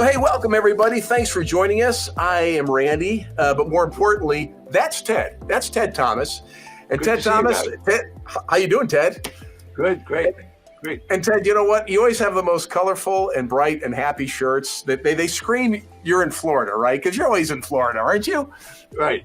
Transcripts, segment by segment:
So, hey, welcome everybody. Thanks for joining us. I am Randy, but more importantly, that's Ted. That's Ted Thomas. And Good Ted to see you, Thomas, guys. Ted, how you doing, Ted? Good, great. And Ted, you know what? You always have the most colorful and bright and happy shirts. That they scream you're in Florida, right? Because you're always in Florida, aren't you? Right.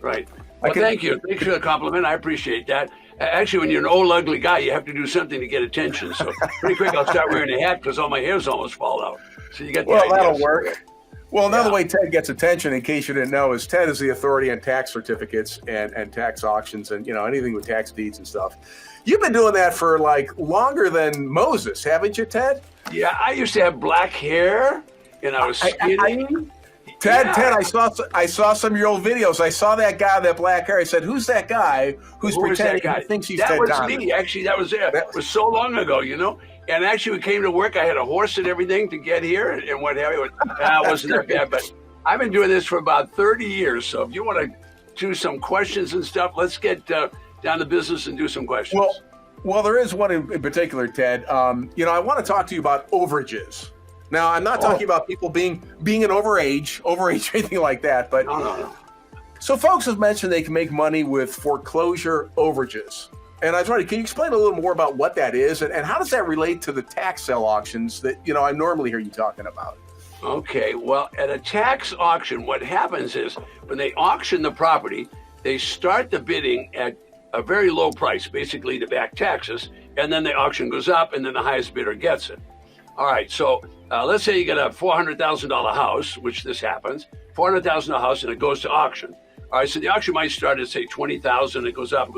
Well, thank you. Thanks for the compliment. I appreciate that. Actually, when you're an old, ugly guy, you have to do something to get attention. So pretty quick, I'll start wearing a hat because all my hair's almost fall out. So you get the idea. That'll work. Well, another way Ted gets attention, in case you didn't know, is Ted is the authority on tax certificates and tax auctions and, anything with tax deeds and stuff. You've been doing that for longer than Moses, haven't you, Ted? Yeah, I used to have black hair and I was skinny. Ted, I saw some of your old videos. I saw that guy with that black hair. I said, who's that guy who's pretending he thinks he's Ted Thomas? That was me. Actually, that was it. That was so long ago, And actually, we came to work. I had a horse and everything to get here and what have you. It wasn't that bad. But I've been doing this for about 30 years. So if you want to do some questions and stuff, let's get down to business and do some questions. Well, there is one in particular, Ted. I want to talk to you about overages. Now, I'm not talking about people being an overage, anything like that. But No. So folks have mentioned they can make money with foreclosure overages. And I was wondering, can you explain a little more about what that is and how does that relate to the tax sale auctions that, I normally hear you talking about? Okay, well, at a tax auction, what happens is when they auction the property, they start the bidding at a very low price, basically to back taxes, and then the auction goes up and then the highest bidder gets it. All right, so let's say you get a $400,000 house, which this happens, $400,000 house, and it goes to auction. All right, so the auction might start at, say, $20,000, it goes up,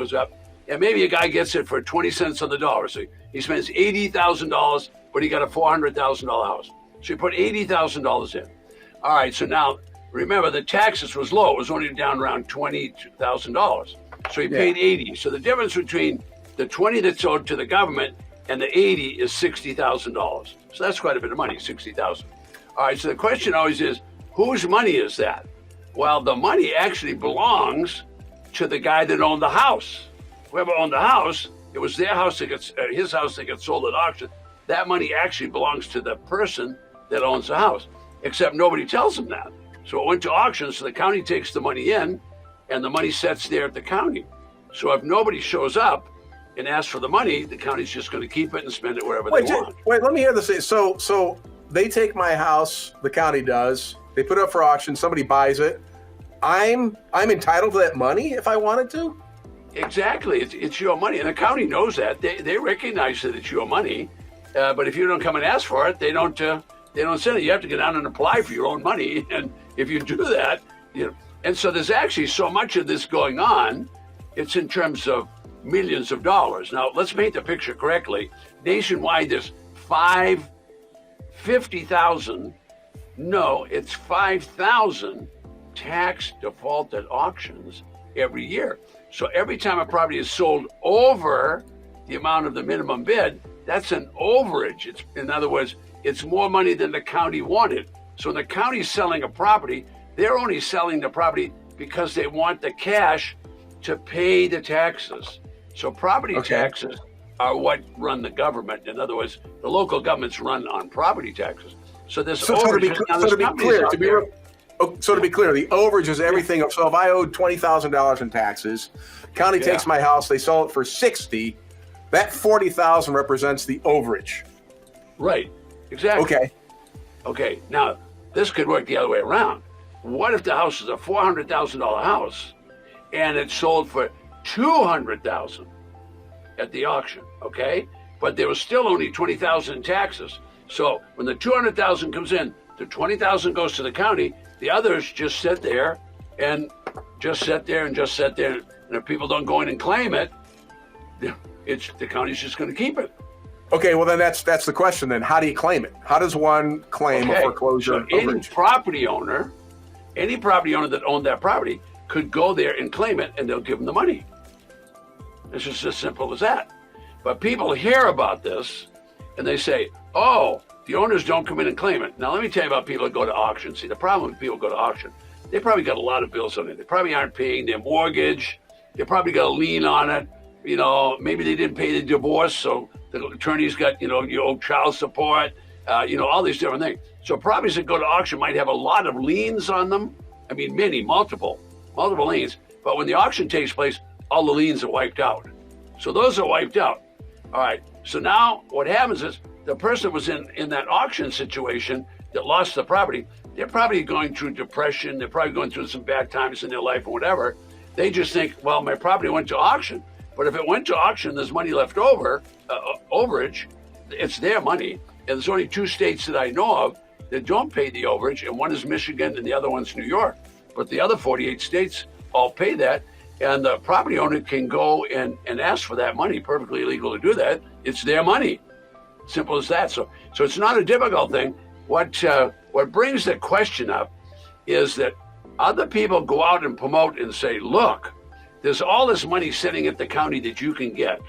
and maybe a guy gets it for 20 cents on the dollar. So he spends $80,000, but he got a $400,000 house. So he put $80,000 in. All right, so now, remember, the taxes was low. It was only down around $20,000. So he paid $80,000. So the difference between the $20,000 that's owed to the government and the $80,000 is $60,000. So that's quite a bit of money, $60,000. All right, so the question always is, whose money is that? Well, the money actually belongs to the guy that owned the house. Whoever owned the house, it was their house that gets his house that gets sold at auction. That money actually belongs to the person that owns the house, except nobody tells them that. So it went to auction, so the county takes the money in, and the money sits there at the county. So if nobody shows up and asks for the money, the county's just going to keep it and spend it wherever they want. Wait, let me hear this. So they take my house, the county does. They put it up for auction. Somebody buys it. I'm entitled to that money if I wanted to. Exactly, it's your money, and the county knows that. They recognize that it's your money, but if you don't come and ask for it, they don't send it. You have to get down and apply for your own money, and if you do that, And so there's actually so much of this going on. It's in terms of millions of dollars. Now let's paint the picture correctly. Nationwide, there's 5,000 tax defaulted auctions every year. So every time a property is sold over the amount of the minimum bid, that's an overage. In other words, it's more money than the county wanted. So when the county's selling a property, they're only selling the property because they want the cash to pay the taxes. So property taxes are what run the government. In other words, the local governments run on property taxes. So this overage. So to be clear, the overage is everything. So if I owed $20,000 in taxes, county takes my house, they sell it for $60,000. That $40,000 represents the overage. Right. Exactly. Okay. Now this could work the other way around. What if the house is a $400,000 house and it's sold for $200,000 at the auction? Okay, but there was still only $20,000 in taxes. So when the $200,000 comes in, the $20,000 goes to the county. The others just sit there and just sit there. And if people don't go in and claim it, the county's just going to keep it. Okay, well then that's the question. Then how do you claim it? How does one claim a foreclosure? So any property owner that owned that property could go there and claim it, and they'll give them the money. It's just as simple as that. But people hear about this, and they say, "Oh, the owners don't come in and claim it." Now, let me tell you about people that go to auction. See, the problem with people who go to auction, they probably got a lot of bills on it. They probably aren't paying their mortgage. They probably got a lien on it. Maybe they didn't pay the divorce, so the attorney's got, you owe child support. all these different things. So properties that go to auction might have a lot of liens on them. I mean, multiple liens. But when the auction takes place, all the liens are wiped out. So those are wiped out. All right. So now what happens is the person that was in that auction situation that lost the property, they're probably going through depression. They're probably going through some bad times in their life or whatever. They just think, well, my property went to auction. But if it went to auction, there's money left over, overage. It's their money. And there's only 2 states that I know of that don't pay the overage, and one is Michigan and the other one's New York. But the other 48 states all pay that, and the property owner can go and ask for that money, perfectly legal to do that. It's their money. Simple as that. So it's not a difficult thing. What brings the question up is that other people go out and promote and say, look, there's all this money sitting at the county that you can get.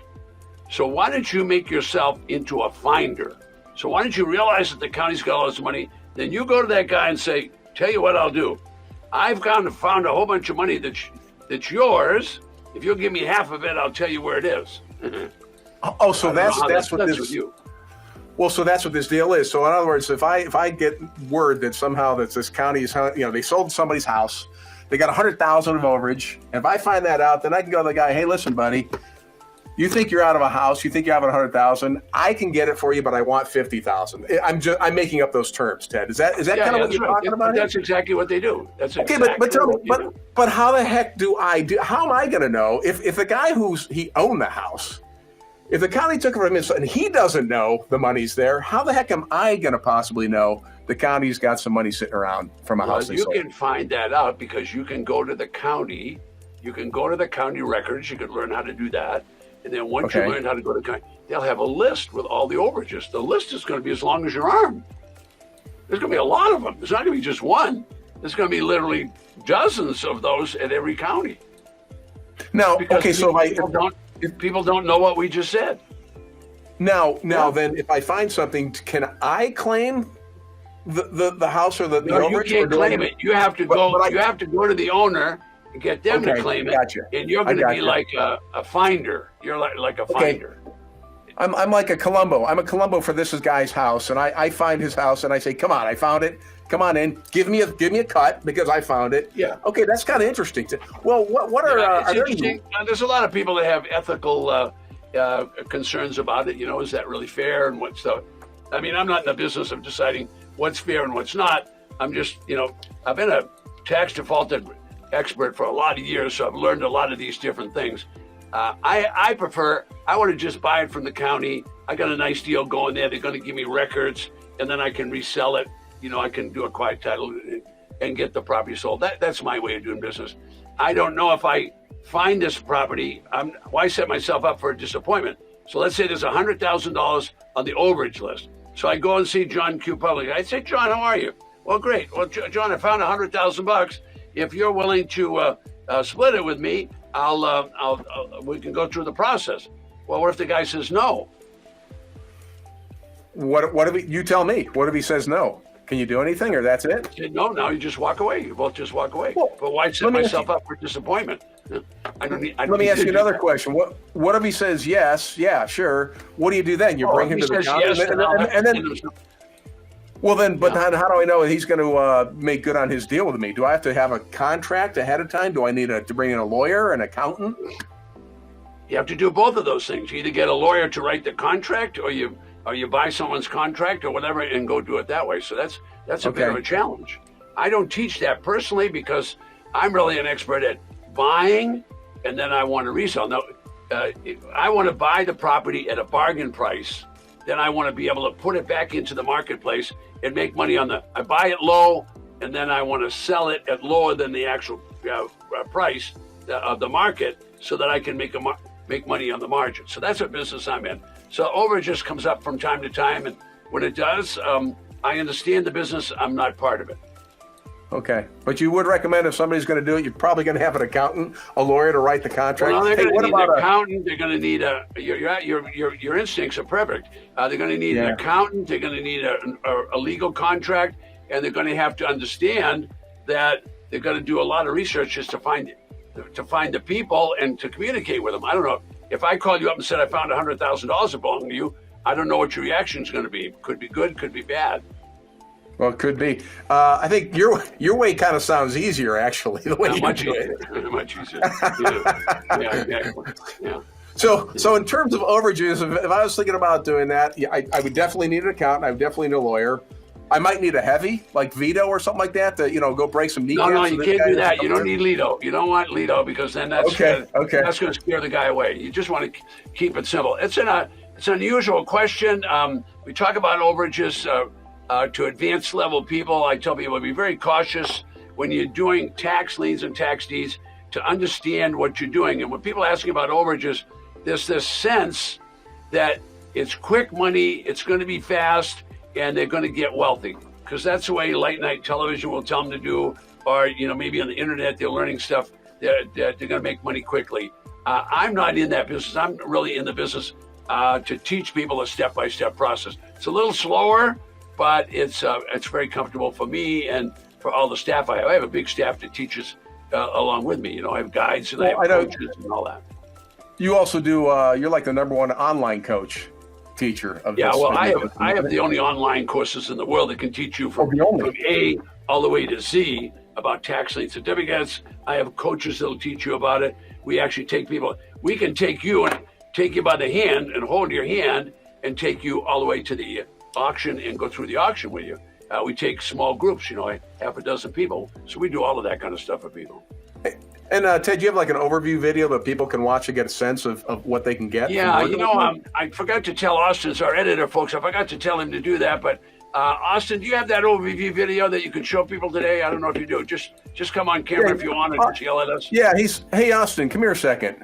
So why don't you make yourself into a finder? So why don't you realize that the county's got all this money? Then you go to that guy and say, tell you what I'll do. I've found a whole bunch of money that's yours. If you'll give me half of it, I'll tell you where it is. So that's what this is. Well, so that's what this deal is. So in other words, if I get word that somehow that this county is, they sold somebody's house, they got $100,000 of overage, and if I find that out, then I can go to the guy, hey, listen, buddy, you think you're out of a house, you think you have $100,000, I can get it for you, but I want $50,000. I'm making up those terms, Ted. Is that kind of what you're talking about? That's exactly what they do. That's okay, but tell me, but how the heck how am I going to know if the guy he owned the house, if the county took it from him and he doesn't know the money's there, how the heck am I going to possibly know the county's got some money sitting around from a house they sold? You can find that out because you can go to the county. You can go to the county records. You can learn how to do that. And then once you learn how to go to the county, they'll have a list with all the overages. The list is going to be as long as your arm. There's going to be a lot of them. There's not going to be just one. There's going to be literally dozens of those at every county. Now, because people don't know what we just said. Now, then, if I find something, can I claim the house or the overage? You can't claim it. You have to go. You have to go to the owner and get them to claim it. Gotcha. And you're going to be like a finder. You're like a finder. I'm like a Columbo. I'm a Columbo for this guy's house, and I find his house, and I say, "Come on, I found it. Come on in. Give me a cut because I found it." Yeah. Okay, that's kind of interesting. Well, what are interesting? There's a lot of people that have ethical concerns about it. Is that really fair? And what's the? I mean, I'm not in the business of deciding what's fair and what's not. I'm just, I've been a tax defaulted expert for a lot of years, so I've learned a lot of these different things. I want to just buy it from the county. I got a nice deal going there. They're going to give me records, and then I can resell it. I can do a quiet title and get the property sold. That's my way of doing business. I don't know if I find this property, why set myself up for a disappointment? So let's say there's $100,000 on the overage list. So I go and see John Q. Public. I say, John, how are you? Well, great. Well, John, I found $100,000. If you're willing to split it with me, we can go through the process. Well, what if the guy says no? What if you tell me? What if he says no? Can you do anything, or that's it? No, now you just walk away. You both just walk away. Well, but why set myself up for disappointment? Let me ask you another question. What if he says yes? Yeah, sure. What do you do then? You bring him to the county, then how do I know he's going to make good on his deal with me? Do I have to have a contract ahead of time? Do I need to bring in a lawyer, an accountant? You have to do both of those things. You either get a lawyer to write the contract, or you buy someone's contract or whatever and go do it that way. So that's a bit of a challenge. I don't teach that personally because I'm really an expert at buying, and then I want to resell. Now, I want to buy the property at a bargain price. Then I want to be able to put it back into the marketplace and make money I buy it low, and then I want to sell it at lower than the actual price of the market so that I can make money on the margin. So that's a business I'm in. So overages comes up from time to time, and when it does, I understand the business. I'm not part of it. Okay, but you would recommend if somebody's going to do it, you're probably going to have an accountant, a lawyer to write the contract. Well, they're going to need an accountant. They're going to need your instincts are perfect. They're going to need an accountant. They're going to need a legal contract, and they're going to have to understand that they're going to do a lot of research just to find the people and to communicate with them. I don't know. If I called you up and said I found $100,000 that belonged to you, I don't know what your reaction is going to be. Could be good, could be bad. Well, it could be. I think your way kind of sounds easier, actually. The way Much do easier. it. Much easier. Yeah, exactly. Yeah. So in terms of overages, if I was thinking about doing that, yeah, I would definitely need an accountant. I would definitely need a lawyer. I might need a heavy, like veto or something like that, to go break some kneecaps. No, you can't do that. You don't need Lido. You don't want Lido because then that's okay. That's going to scare the guy away. You just want to keep it simple. It's an unusual question. We talk about overages to advanced level people. I tell people be very cautious when you're doing tax liens and tax deeds to understand what you're doing. And when people ask about overages, there's this sense that it's quick money, it's going to be fast, and they're going to get wealthy because that's the way late night television will tell them to do, or maybe on the internet they're learning stuff. They're going to make money quickly. I'm not in that business. I'm really in the business to teach people a step-by-step process. It's a little slower, but it's very comfortable for me and for all the staff I have. I have a big staff that teaches along with me. I have guides and I have coaches and all that. You also do. You're like the #1 online coach teacher of yeah. This, well, I have the only online courses in the world that can teach you from A all the way to Z about tax lien certificates. I have coaches that'll teach you about it. We actually take people. We can take you and take you by the hand and hold your hand and take you all the way to the auction and go through the auction with you. We take small groups, half a dozen people. So we do all of that kind of stuff for people. And Ted, you have like an overview video that people can watch to get a sense of what they can get? Yeah, I forgot to tell Austin, our editor, folks, I forgot to tell him to do that. But Austin, do you have that overview video that you can show people today? I don't know if you do. Just come on camera if you want and just yell at us. Yeah, hey, Austin, come here a second.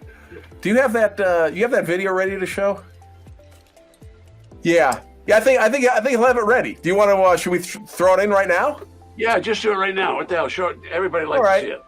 Do you have that video ready to show? Yeah, I think he'll have it ready. Do you want to? Should we throw it in right now? Yeah, just do it right now. What the hell? Show it. Everybody likes to see it.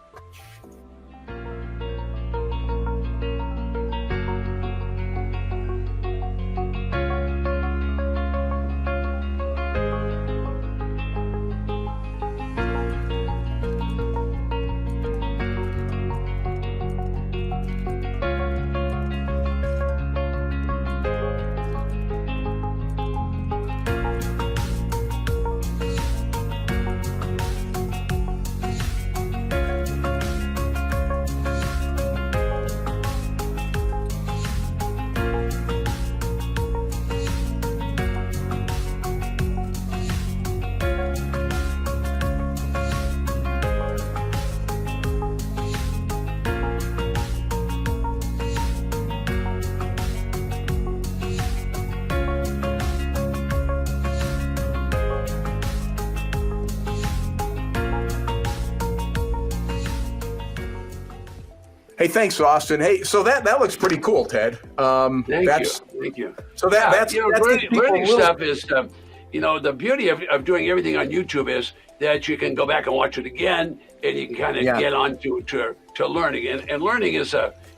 Hey, thanks, Austin. Hey, so that looks pretty cool, Ted. Thank you. So that's learning stuff is, the beauty of doing everything on YouTube is that you can go back and watch it again, and you can kind of get on to learning. And learning is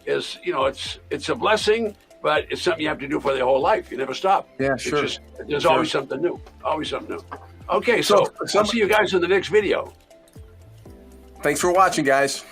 it's a blessing, but it's something you have to do for the whole life. You never stop. Yeah, sure. There's always something new. Always something new. Okay, so I'll see you guys in the next video. Thanks for watching, guys.